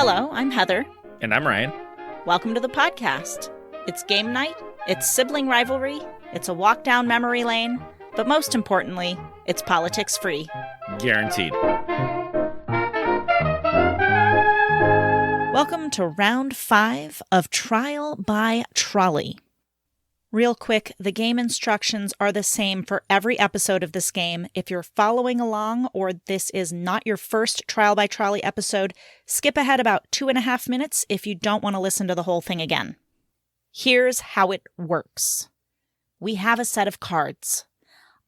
Hello, I'm Heather. And I'm Ryan. Welcome to the podcast. It's game night, it's sibling rivalry, it's a walk down memory lane, but most importantly, it's politics free. Guaranteed. Welcome to round 5 of Trial by Trolley. Real quick, the game instructions are the same for every episode of this game. If you're following along or this is not your first Trial by Trolley episode, skip ahead about 2.5 minutes if you don't want to listen to the whole thing again. Here's how it works. We have a set of cards.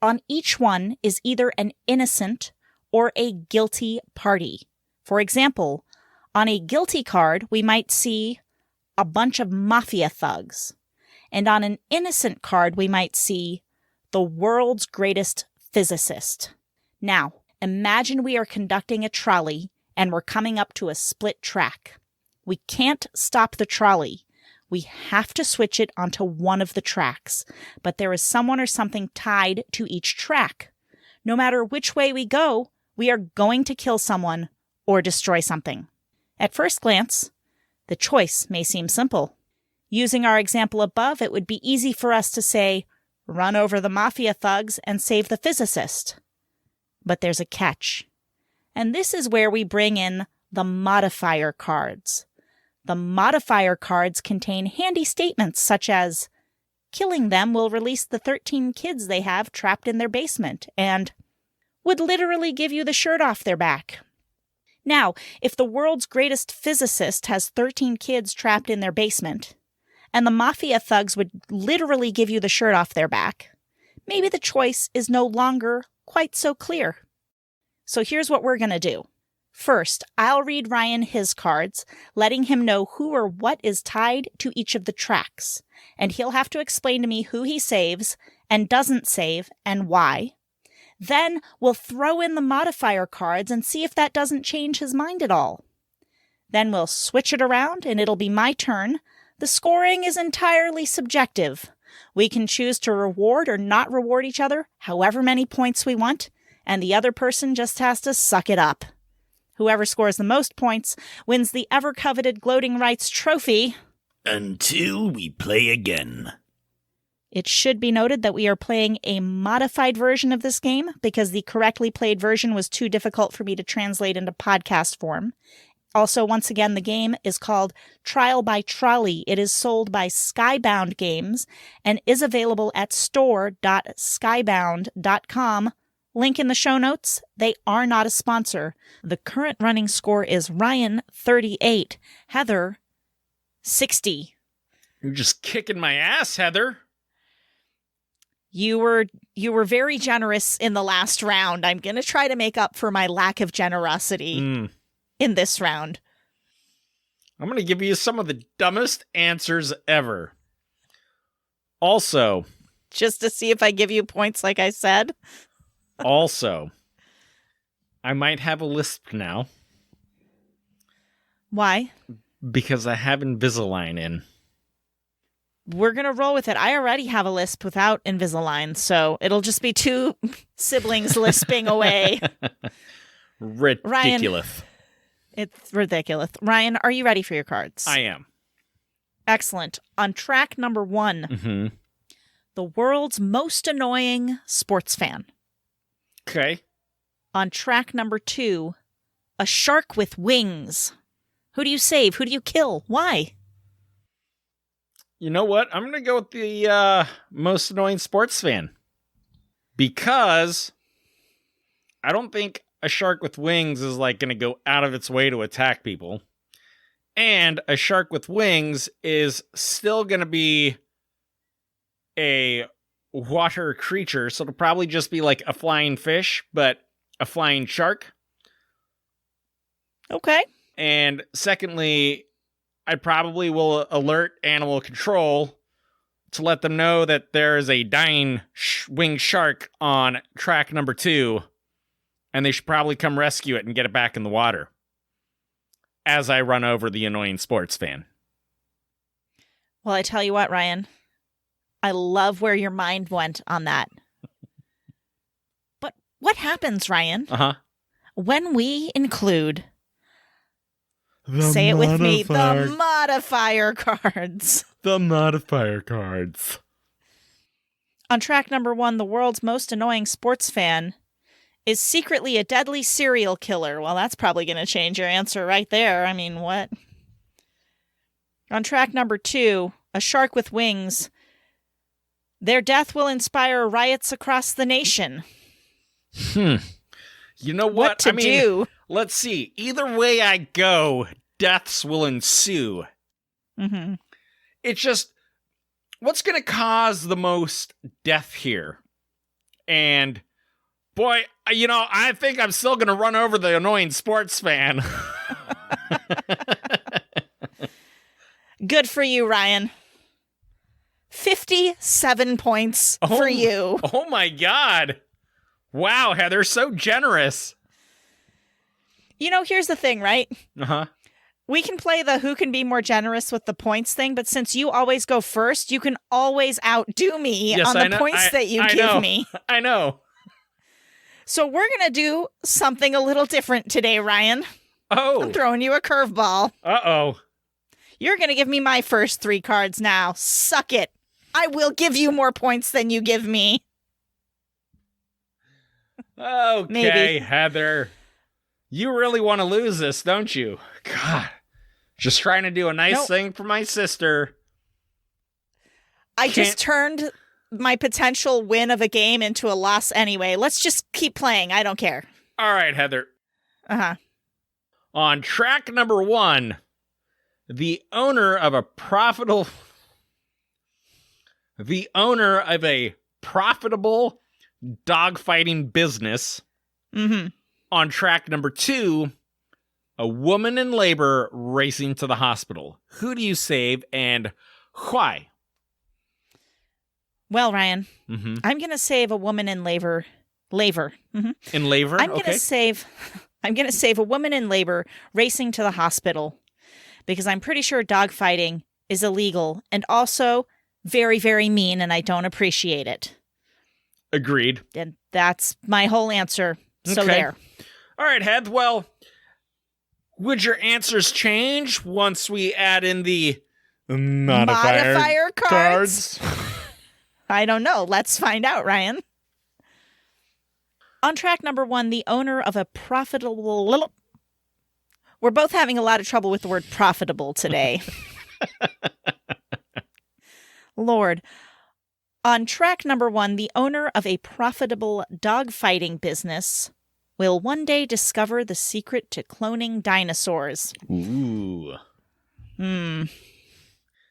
On each one is either an innocent or a guilty party. For example, on a guilty card, we might see a bunch of mafia thugs. And on an innocent card, we might see the world's greatest physicist. Now, imagine we are conducting a trolley and we're coming up to a split track. We can't stop the trolley. We have to switch it onto one of the tracks, but there is someone or something tied to each track. No matter which way we go, we are going to kill someone or destroy something. At first glance, the choice may seem simple. Using our example above, it would be easy for us to say, run over the mafia thugs and save the physicist. But there's a catch. And this is where we bring in the modifier cards. The modifier cards contain handy statements such as, killing them will release the 13 kids they have trapped in their basement, and would literally give you the shirt off their back. Now, if the world's greatest physicist has 13 kids trapped in their basement, and the mafia thugs would literally give you the shirt off their back, maybe the choice is no longer quite so clear. So here's what we're going to do. First, I'll read Ryan his cards, letting him know who or what is tied to each of the tracks, and he'll have to explain to me who he saves and doesn't save and why. Then we'll throw in the modifier cards and see if that doesn't change his mind at all. Then we'll switch it around and it'll be my turn. The scoring is entirely subjective. We can choose to reward or not reward each other however many points we want, and the other person just has to suck it up. Whoever scores the most points wins the ever-coveted Gloating Rights trophy. Until we play again. It should be noted that we are playing a modified version of this game because the correctly played version was too difficult for me to translate into podcast form. Also, once again, the game is called Trial by Trolley. It is sold by Skybound Games and is available at store.skybound.com. Link in the show notes. They are not a sponsor. The current running score is Ryan 38, Heather 60. You're just kicking my ass, Heather. You were very generous in the last round. I'm going to try to make up for my lack of generosity. In this round. I'm going to give you some of the dumbest answers ever. Also. Just to see if I give you points like I said. Also. I might have a lisp now. Why? Because I have Invisalign in. We're going to roll with it. I already have a lisp without Invisalign, so it'll just be two siblings lisping away. Ridiculous. Ryan, it's ridiculous. Ryan, are you ready for your cards? I am. Excellent. On track number 1, the world's most annoying sports fan. Okay. On track number 2, a shark with wings. Who do you save? Who do you kill? Why? You know what? I'm going to go with the most annoying sports fan. Because I don't think a shark with wings is like going to go out of its way to attack people. And a shark with wings is still going to be a water creature. So it'll probably just be like a flying fish, but a flying shark. Okay. And secondly, I probably will alert animal control to let them know that there is a dying winged shark on track number 2. And they should probably come rescue it and get it back in the water. As I run over the annoying sports fan. Well, I tell you what, Ryan. I love where your mind went on that. But what happens, Ryan, when we include Say it with me. The modifier cards. The modifier cards. On track number 1, the world's most annoying sports fan is secretly a deadly serial killer. Well, that's probably going to change your answer right there. I mean, what? On track number 2, a shark with wings. Their death will inspire riots across the nation. You know what to do? Let's see. Either way I go, deaths will ensue. Mm-hmm. It's just, what's going to cause the most death here? And, boy, I think I'm still going to run over the annoying sports fan. Good for you, Ryan. 57 points for you. Oh, my God. Wow, Heather, so generous. Here's the thing, right? Uh-huh. We can play the who can be more generous with the points thing, but since you always go first, you can always outdo me on the points that you give me. I know. So we're going to do something a little different today, Ryan. Oh. I'm throwing you a curveball. Uh-oh. You're going to give me my first 3 cards now. Suck it. I will give you more points than you give me. Okay, Maybe. Heather. You really want to lose this, don't you? God. Just trying to do a nice thing for my sister. I just turned my potential win of a game into a loss anyway. Let's just keep playing. I don't care. All right, Heather. Uh-huh. On track number 1, the owner of a profitable dogfighting business. Mm-hmm. On track number 2, a woman in labor racing to the hospital. Who do you save and why? Well, Ryan, Mm-hmm. I'm going to save a woman in labor. Mm-hmm. In labor? I'm going to save a woman in labor racing to the hospital because I'm pretty sure dogfighting is illegal and also very, very mean, and I don't appreciate it. Agreed. And that's my whole answer. So Okay. there. All right, Heath. Well, would your answers change once we add in the Modifier cards? I don't know. Let's find out, Ryan. On track number 1, the owner of a profitable... We're both having a lot of trouble with the word profitable today. Lord. On track number 1, the owner of a profitable dogfighting business will one day discover the secret to cloning dinosaurs. Ooh.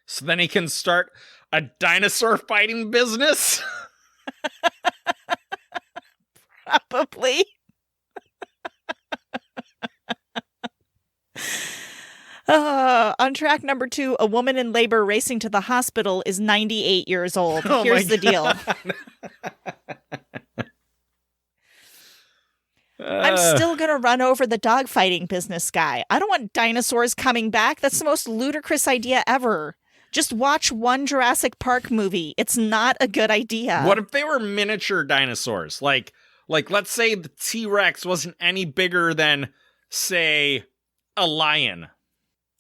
So then he can start a dinosaur fighting business? Probably. On track number 2, a woman in labor racing to the hospital is 98 years old. Oh Here's the deal. I'm still going to run over the dogfighting business guy. I don't want dinosaurs coming back. That's the most ludicrous idea ever. Just watch one Jurassic Park movie. It's not a good idea. What if they were miniature dinosaurs? Like let's say the T-Rex wasn't any bigger than, say, a lion.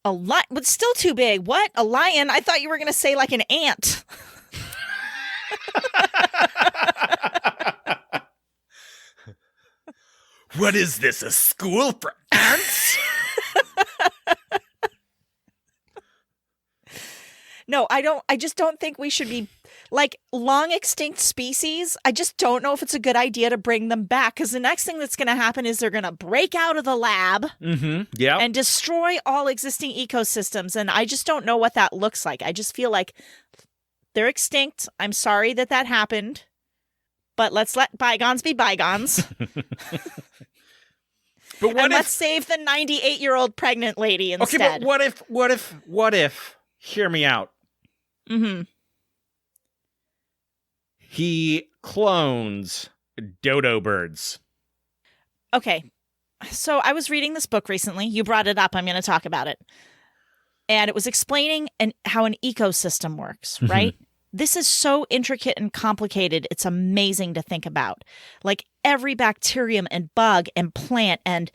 A lion? But still too big. What? A lion? I thought you were going to say like an ant. What is this, a school for ants? No, I just don't think we should be like long extinct species. I just don't know if it's a good idea to bring them back because the next thing that's going to happen is they're going to break out of the lab and destroy all existing ecosystems. And I just don't know what that looks like. I just feel like they're extinct. I'm sorry that happened, but let's let bygones be bygones. But let's save the 98-year-old pregnant lady instead. Okay, but what if, hear me out. Mm-hmm. He clones dodo birds. Okay. So I was reading this book recently. You brought it up. I'm going to talk about it. And it was explaining how an ecosystem works, right? This is so intricate and complicated. It's amazing to think about. Like every bacterium and bug and plant and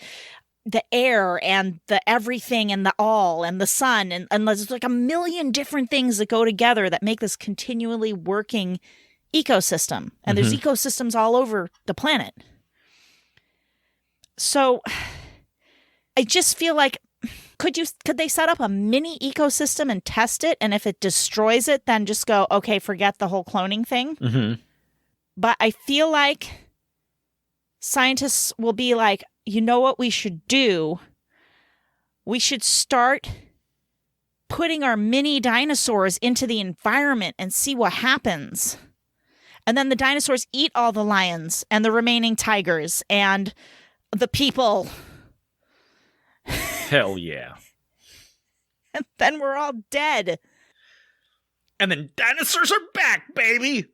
the air and the everything and the all and the sun. And there's like a million different things that go together that make this continually working ecosystem. And there's ecosystems all over the planet. So I just feel like, could they set up a mini ecosystem and test it? And if it destroys it, then just go, okay, forget the whole cloning thing. Mm-hmm. But I feel like scientists will be like, you know what we should do? We should start putting our mini dinosaurs into the environment and see what happens. And then the dinosaurs eat all the lions and the remaining tigers and the people. Hell yeah. And then we're all dead. And then dinosaurs are back, baby.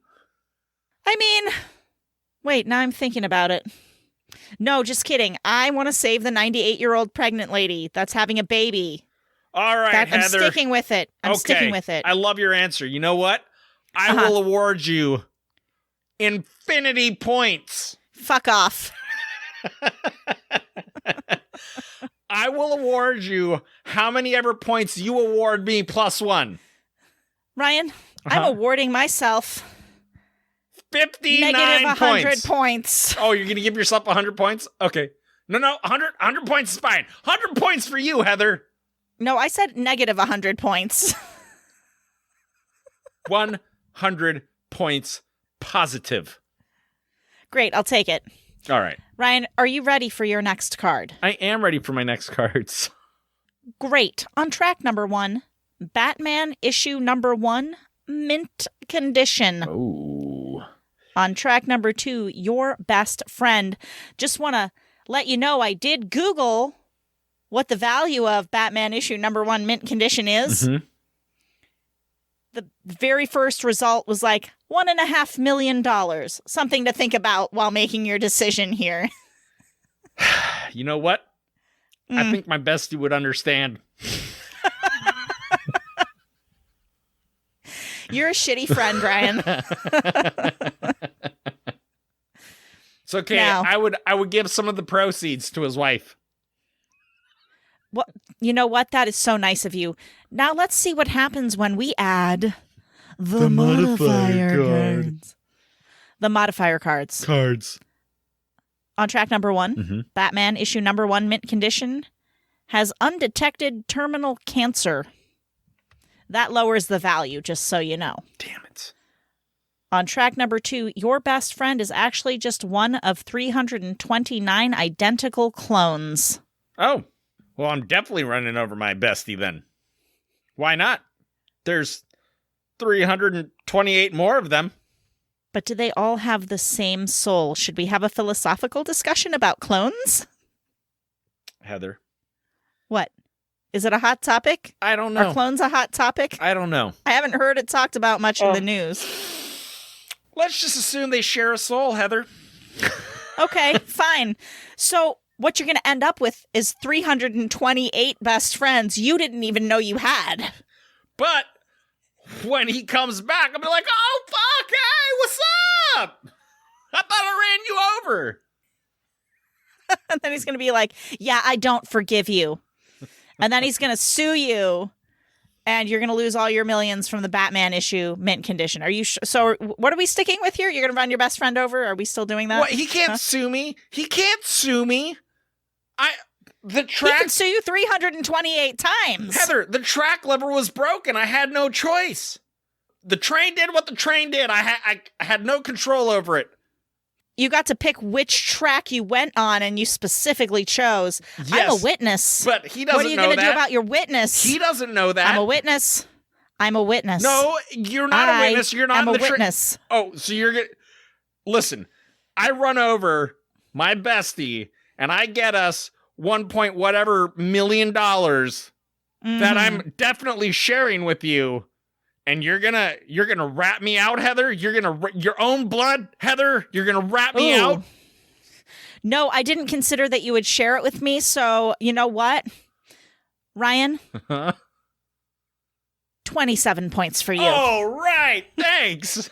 I mean, wait, now I'm thinking about it. No, just kidding. I want to save the 98-year-old pregnant lady that's having a baby. All right, I'm Heather. sticking with it. I'm sticking with it. I love your answer. You know what? I will award you infinity points. Fuck off. I will award you how many ever points you award me plus one. Ryan, I'm awarding myself 59 negative 100 points. Oh, you're going to give yourself 100 points? Okay. No, 100 points is fine. 100 points for you, Heather. No, I said negative 100 points. 100 points positive. Great, I'll take it. All right. Ryan, are you ready for your next card? I am ready for my next cards. Great. On track number 1, Batman issue number 1, mint condition. Ooh. On track number 2, Your Best Friend. Just want to let you know I did Google what the value of Batman issue number 1 mint condition is. Mm-hmm. The very first result was like $1.5 million. Something to think about while making your decision here. You know what? I think my bestie would understand. You're a shitty friend, Ryan. It's okay. Now, I would give some of the proceeds to his wife. Well, you know what? That is so nice of you. Now let's see what happens when we add the modifier cards. The modifier cards. On track number 1, Batman issue number 1 mint condition has undetected terminal cancer. That lowers the value, just so you know. Damn it. On track number 2, Your Best Friend is actually just one of 329 identical clones. Oh. Well, I'm definitely running over my bestie then. Why not? There's 328 more of them. But do they all have the same soul? Should we have a philosophical discussion about clones? Heather. What? Is it a hot topic? I don't know. Are clones a hot topic? I don't know. I haven't heard it talked about much in the news. Let's just assume they share a soul, Heather. Okay, fine. So what you're going to end up with is 328 best friends you didn't even know you had. But when he comes back, I'll be like, oh, fuck, hey, what's up? I thought I ran you over. And then he's going to be like, yeah, I don't forgive you. And then he's going to sue you, and you're going to lose all your millions from the Batman issue mint condition. Are you so what are we sticking with here? You're going to run your best friend over? Are we still doing that? What? He can't sue me. He can't sue me. He can sue you 328 times. Heather, the track lever was broken. I had no choice. The train did what the train did. I had no control over it. You got to pick which track you went on, and you specifically chose. Yes, I'm a witness. But he doesn't know that. What are you going to do about your witness? He doesn't know that. I'm a witness. No, you're not a witness. You're not I'm in a the witness. Oh, so you're going to... Listen, I run over my bestie, and I get us $1 million that I'm definitely sharing with you. And you're gonna rat me out, Heather? You're gonna your own blood, Heather? You're gonna rat me out? No, I didn't consider that you would share it with me. So you know what, Ryan? 27 points for you. All right, thanks.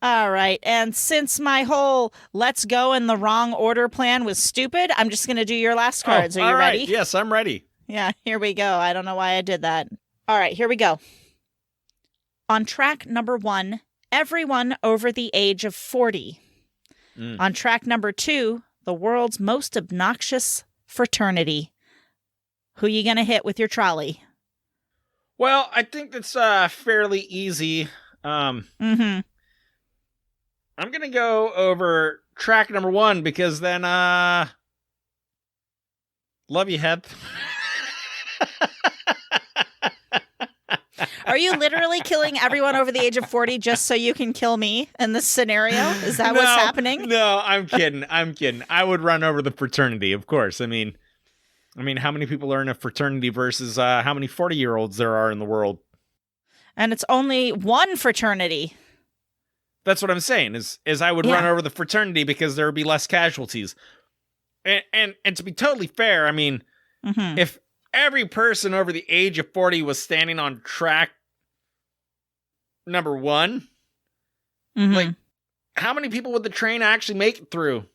All right. And since my whole let's go in the wrong order plan was stupid, I'm just going to do your last cards. Are you all right. ready? Yes, I'm ready. Yeah, here we go. I don't know why I did that. All right, here we go. On track number 1, everyone over the age of 40. On track number 2, the world's most obnoxious fraternity. Who you going to hit with your trolley? Well, I think that's fairly easy. I'm going to go over track number 1 because then, love you, Heath. Are you literally killing everyone over the age of 40 just so you can kill me in this scenario? Is that what's happening? No, I'm kidding. I'm kidding. I would run over the fraternity, of course. I mean, how many people are in a fraternity versus how many 40-year-olds there are in the world? And it's only one fraternity. That's what I'm saying, is I would run over the fraternity because there would be less casualties. And to be totally fair, I mean, if every person over the age of 40 was standing on track number 1, like, how many people would the train actually make it through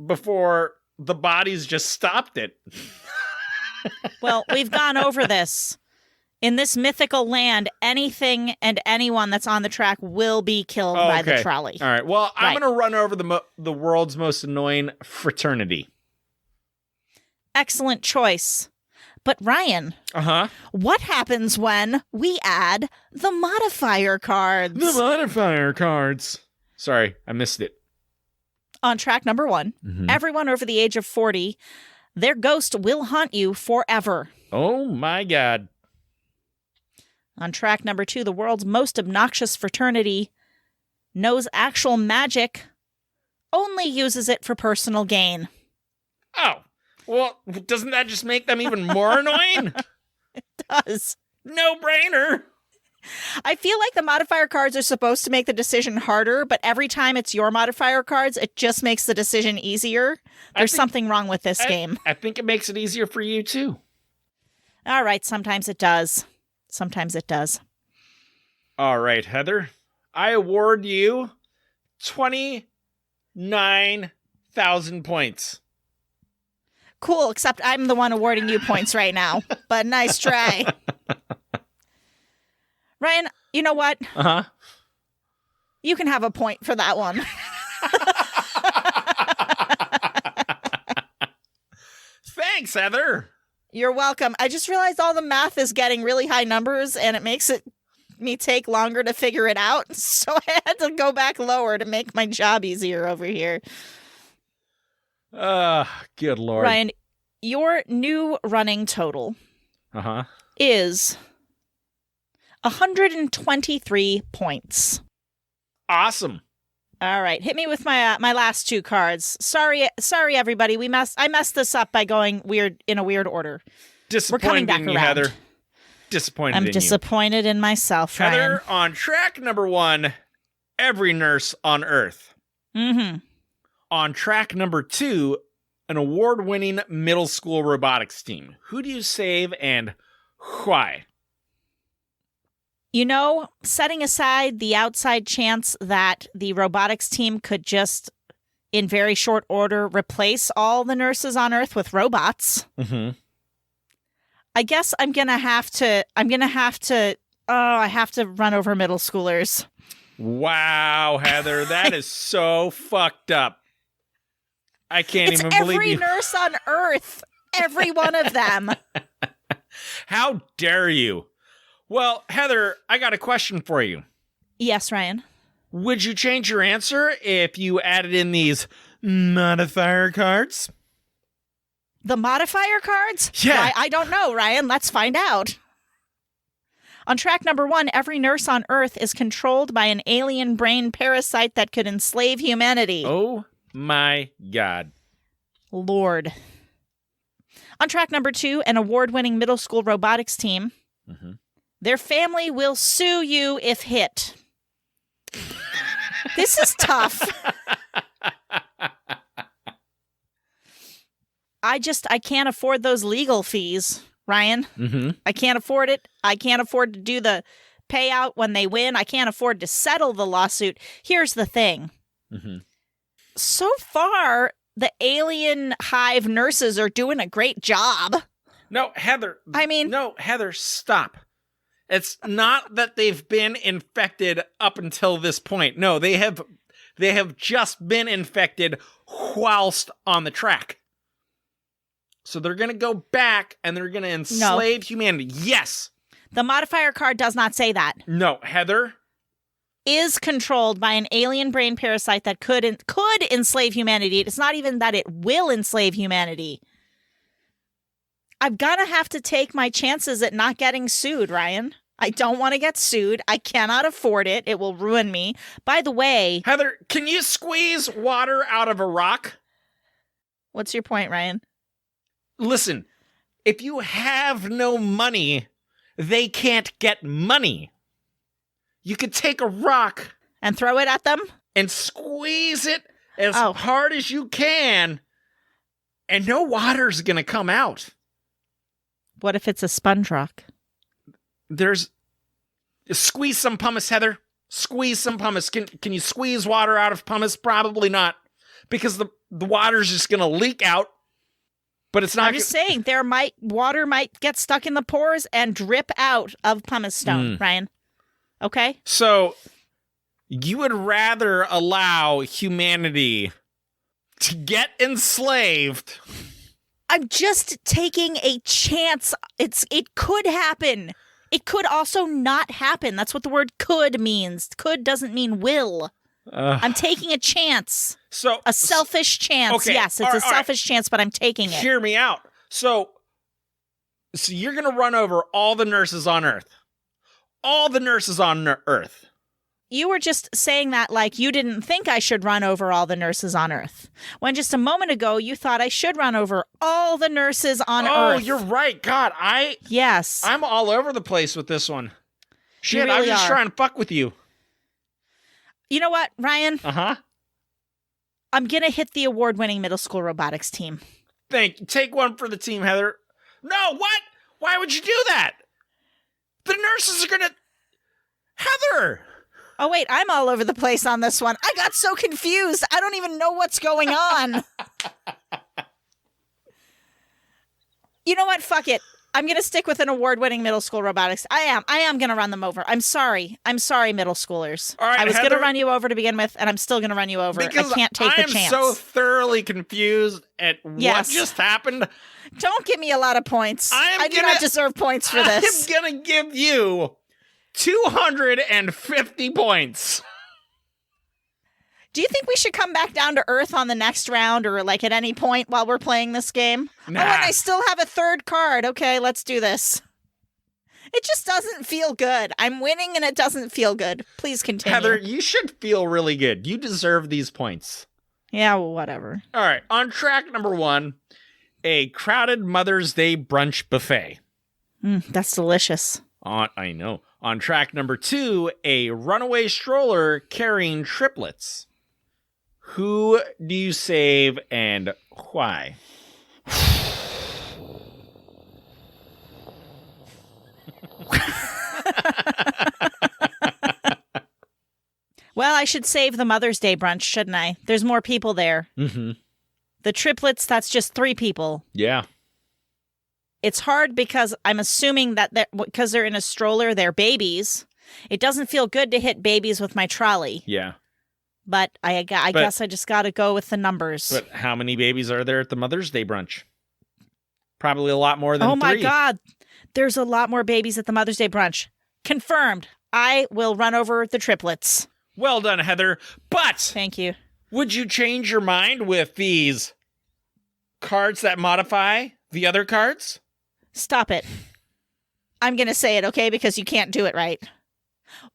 before the bodies just stopped it? Well, we've gone over this. In this mythical land, anything and anyone that's on the track will be killed by the trolley. All right. Well, I'm going to run over the world's most annoying fraternity. Excellent choice. But Ryan, what happens when we add the modifier cards? The modifier cards. Sorry, I missed it. On track number 1, everyone over the age of 40, their ghost will haunt you forever. Oh my God. On track number 2, the world's most obnoxious fraternity knows actual magic, only uses it for personal gain. Oh, well, doesn't that just make them even more annoying? It does. No brainer. I feel like the modifier cards are supposed to make the decision harder, but every time it's your modifier cards, it just makes the decision easier. There's something wrong with this game. I think it makes it easier for you, too. All right, sometimes it does. Sometimes it does. All right, Heather. I award you 29,000 points. Cool, except I'm the one awarding you points right now. But nice try. Ryan, you know what? You can have a point for that one. Thanks, Heather. You're welcome. I just realized all the math is getting really high numbers, and it makes me take longer to figure it out. So I had to go back lower to make my job easier over here. Good Lord. Ryan, your new running total is 123 points. Awesome. All right, hit me with my last 2 cards. Sorry, everybody. I messed this up by going in a weird order. Disappointed in you, Heather. Disappointed in you. I'm disappointed in myself, Ryan. Heather, on track number 1, every nurse on Earth. On track number 2, an award-winning middle school robotics team. Who do you save and why? You know, setting aside the outside chance that the robotics team could just, in very short order, replace all the nurses on Earth with robots, I guess I have to run over middle schoolers. Wow, Heather, that is so fucked up. I can't even believe you. It's every nurse on Earth. Every one of them. How dare you? Well, Heather, I got a question for you. Yes, Ryan. Would you change your answer if you added in these modifier cards? The modifier cards? Yeah. I don't know, Ryan. Let's find out. On track number 1, every nurse on Earth is controlled by an alien brain parasite that could enslave humanity. Oh my God. Lord. On track number 2, an award-winning middle school robotics team. Their family will sue you if hit. This is tough. I can't afford those legal fees, Ryan. I can't afford it. I can't afford to do the payout when they win. I can't afford to settle the lawsuit. Here's the thing. Mm-hmm. So far, the alien hive nurses are doing a great job. No, Heather. No, Heather, stop. It's not that they've been infected up until this point. No, they have just been infected whilst on the track. So they're going to go back and they're going to enslave humanity. Yes. The modifier card does not say that. No, Heather. Is controlled by an alien brain parasite that could enslave humanity. It's not even that it will enslave humanity. I'm going to have to take my chances at not getting sued, Ryan. I don't want to get sued. I cannot afford it. It will ruin me. By the way... Heather, can you squeeze water out of a rock? What's your point, Ryan? Listen, if you have no money, they can't get money. You could take a rock... And throw it at them? And squeeze it as hard as you can, and no water's going to come out. What if it's a sponge rock? Squeeze some pumice, Heather. Squeeze some pumice. Can you squeeze water out of pumice? Probably not, because the water's just going to leak out. But it's not. I'm just saying, water might get stuck in the pores and drip out of pumice stone, Ryan. Okay? So you would rather allow humanity to get enslaved? I'm just taking a chance. It could happen. It could also not happen. That's what the word could means. Could doesn't mean will. I'm taking a chance. A selfish chance. Okay, yes, it's a selfish chance, but I'm taking it. Hear me out. So you're going to run over all the nurses on Earth. All the nurses on Earth. You were just saying that like you didn't think I should run over all the nurses on Earth. When just a moment ago, you thought I should run over all the nurses on Earth. Oh, you're right. God, Yes. I'm all over the place with this one. Shit, really I'm just are. trying to fuck with you. You know what, Ryan? Uh-huh. I'm going to hit the award-winning middle school robotics team. Thank you. Take one for the team, Heather. No, what? Why would you do that? The nurses are going to... Heather! Oh, wait, I'm all over the place on this one. I got so confused. I don't even know what's going on. You know what? Fuck it. I'm going to stick with an award-winning middle school robotics. I am going to run them over. I'm sorry, middle schoolers. All right, I was going Heather, to run you over to begin with, and I'm still going to run you over. I can't take the chance. I'm so thoroughly confused at what just happened. Don't give me a lot of points. I do not deserve points for this. I'm going to give you 250 points. Do you think we should come back down to Earth on the next round or like at any point while we're playing this game? Nah. Oh, and I still have a third card. Okay, let's do this. It just doesn't feel good. I'm winning and it doesn't feel good. Please continue. Heather, you should feel really good. You deserve these points. Yeah, well, whatever. All right, on track number 1, a crowded Mother's Day brunch buffet. That's delicious. I know. On track number 2, a runaway stroller carrying triplets. Who do you save and why? Well, I should save the Mother's Day brunch, shouldn't I? There's more people there. Mm-hmm. The triplets, that's just 3 people. Yeah. It's hard because I'm assuming that because they're in a stroller, they're babies. It doesn't feel good to hit babies with my trolley. Yeah. But I guess I just got to go with the numbers. But how many babies are there at the Mother's Day brunch? Probably a lot more than 3. Oh, my God. There's a lot more babies at the Mother's Day brunch. Confirmed. I will run over the triplets. Well done, Heather. But thank you. Would you change your mind with these cards that modify the other cards? Stop it. I'm going to say it, okay? Because you can't do it right.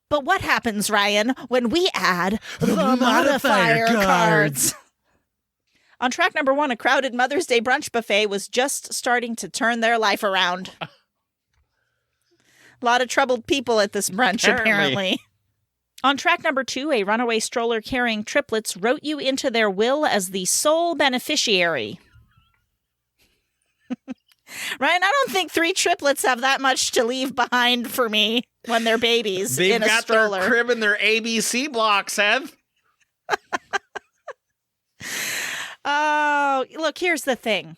But what happens, Ryan, when we add the modifier cards? On track number 1, a crowded Mother's Day brunch buffet was just starting to turn their life around. A lot of troubled people at this brunch, apparently. On track number 2, a runaway stroller carrying triplets wrote you into their will as the sole beneficiary. Ryan, I don't think 3 triplets have that much to leave behind for me. when they're babies They've in a got stroller. their crib and their ABC blocks, Heath. Oh, look, here's the thing.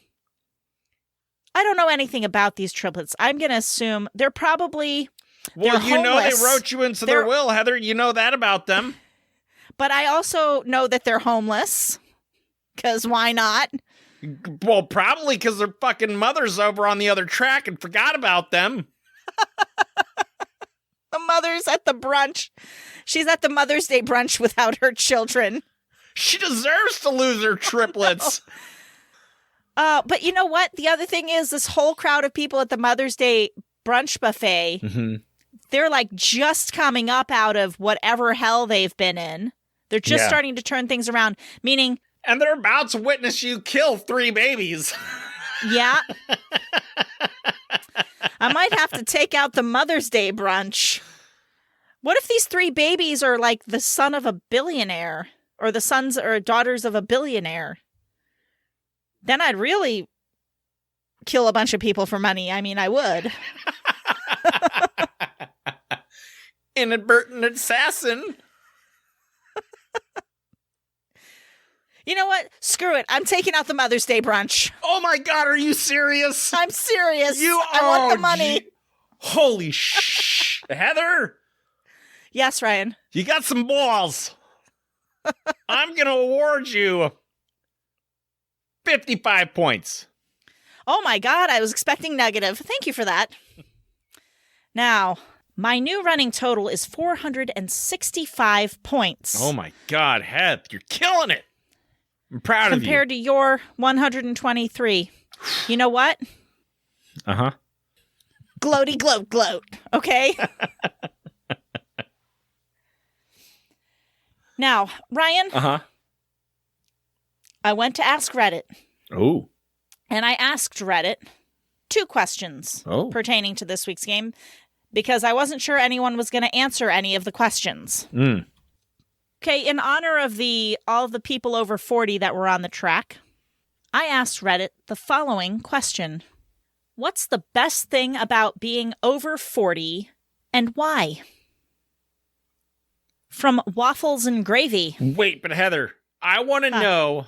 I don't know anything about these triplets. I'm going to assume they're probably Well, they're you know they homeless. wrote you into their will, Heather. You know that about them. But I also know that they're homeless. Because why not? Well, probably because their fucking mother's over on the other track and forgot about them. The mother's at the brunch. She's at the Mother's Day brunch without her children. She deserves to lose her triplets. But you know what? The other thing is this whole crowd of people at the Mother's Day brunch buffet, they're like just coming up out of whatever hell they've been in. They're just starting to turn things around, meaning... And they're about to witness you kill 3 babies. Yeah. I might have to take out the Mother's Day brunch. What if these 3 babies are like the son of a billionaire or the sons or daughters of a billionaire? Then I'd really kill a bunch of people for money. I mean, I would. Inadvertent assassin. You know what? Screw it. I'm taking out the Mother's Day brunch. Oh my God, are you serious? I'm serious. You I want the money. Holy sh! Heather, Yes, Ryan. you got some balls. I'm going to award you 55 points. Oh my God, I was expecting negative. Thank you for that. Now, my new running total is 465 points. Oh my God, Heath, you're killing it. I'm proud of you. Compared to your 123. You know what? Uh-huh. Gloaty gloat gloat. Okay? Now, Ryan, Uh-huh. I went to Ask Reddit. Oh. And I asked Reddit 2 questions pertaining to this week's game because I wasn't sure anyone was going to answer any of the questions. Okay, in honor of all of the people over 40 that were on the track, I asked Reddit the following question. What's the best thing about being over 40 and why? From Waffles and Gravy. Wait, but Heather, I want to know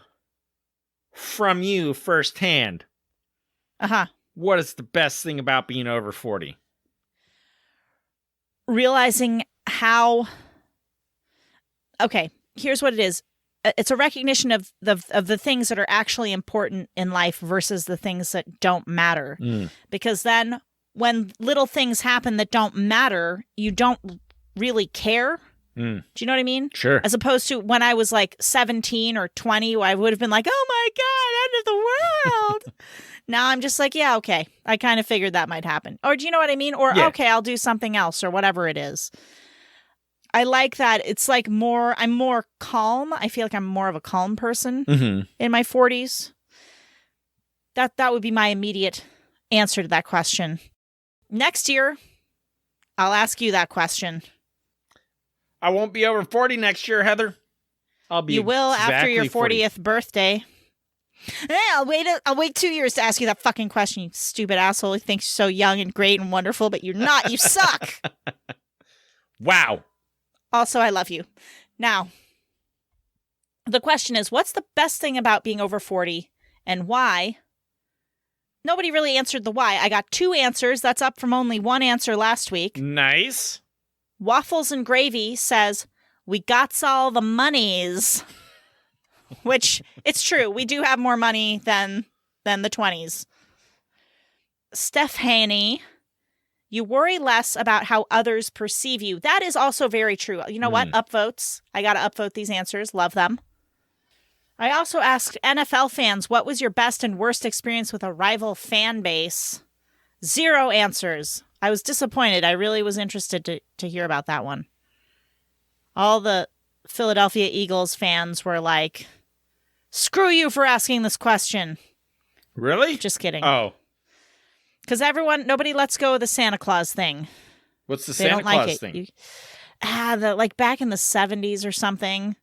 from you firsthand. Uh-huh. What is the best thing about being over 40? Realizing how... Okay, here's what it is. It's a recognition of the things that are actually important in life versus the things that don't matter. Because then when little things happen that don't matter, you don't really care. Do you know what I mean? Sure. As opposed to when I was like 17 or 20, I would have been like, oh my God, end of the world. Now I'm just like, yeah, okay. I kind of figured that might happen. Or do you know what I mean? Or, okay, I'll do something else or whatever it is. I like that. It's like I'm more calm. I feel like I'm more of a calm person in my 40s. That would be my immediate answer to that question. Next year, I'll ask you that question. I won't be over 40 next year, Heather. I'll be. You will after your 40th 40th birthday. Hey, I'll wait 2 years to ask you that fucking question, you stupid asshole who thinks you're so young and great and wonderful, but you're not. You suck. Wow. Also, I love you. Now, the question is, what's the best thing about being over 40 and why? Nobody really answered the why. I got 2 answers. That's up from only 1 answer last week. Nice. Waffles and Gravy says, we got all the monies. Which, it's true. We do have more money than the 20s. Steph Haney, you worry less about how others perceive you. That is also very true. You know what? Upvotes. I got to upvote these answers. Love them. I also asked NFL fans, what was your best and worst experience with a rival fan base? 0 answers. I was disappointed. I really was interested to hear about that one. All the Philadelphia Eagles fans were like, screw you for asking this question. Really? Just kidding. Oh. Because nobody lets go of the Santa Claus thing. What's the They Santa don't like Claus it. thing? Like back in the 70s or something.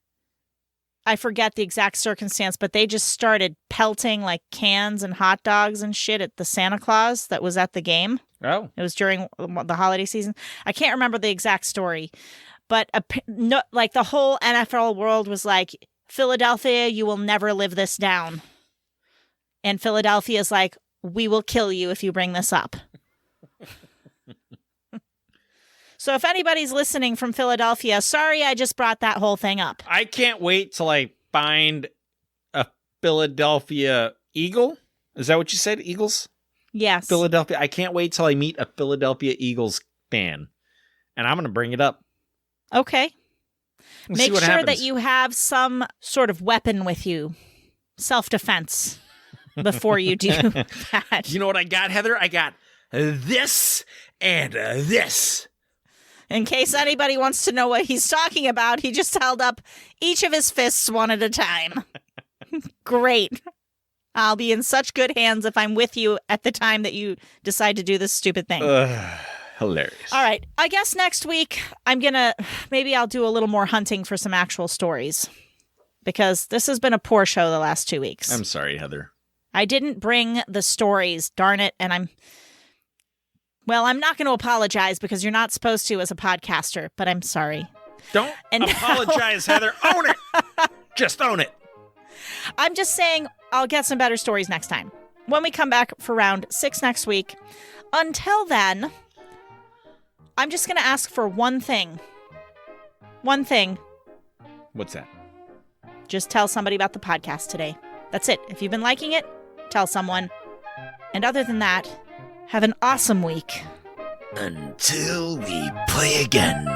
I forget the exact circumstance, but they just started pelting like cans and hot dogs and shit at the Santa Claus that was at the game. Oh. It was during the holiday season. I can't remember the exact story, but like the whole NFL world was like, Philadelphia, you will never live this down. And Philadelphia's like, we will kill you if you bring this up. So if anybody's listening from Philadelphia, sorry I just brought that whole thing up. I can't wait till I find a Philadelphia Eagle. Is that what you said? Eagles? Yes. Philadelphia. I can't wait till I meet a Philadelphia Eagles fan. And I'm going to bring it up. Okay. We'll Make sure happens. that you have some sort of weapon with you. Self-defense before you do that. You know what I got, Heather? I got this and this. In case anybody wants to know what he's talking about, he just held up each of his fists one at a time. Great. I'll be in such good hands if I'm with you at the time that decide to do this stupid thing. Hilarious. All right. I guess next week maybe I'll do a little more hunting for some actual stories. Because this has been a poor show the last 2 weeks. I'm sorry, Heather. I didn't bring the stories, darn it, and I'm not going to apologize because you're not supposed to as a podcaster, but I'm sorry. Don't apologize, Heather. Own it. Just own it. I'm just saying I'll get some better stories next time. When we come back for round 6 next week. Until then, I'm just going to ask for one thing. One thing. What's that? Just tell somebody about the podcast today. That's it. If you've been liking it, tell someone. And other than that, have an awesome week. Until we play again.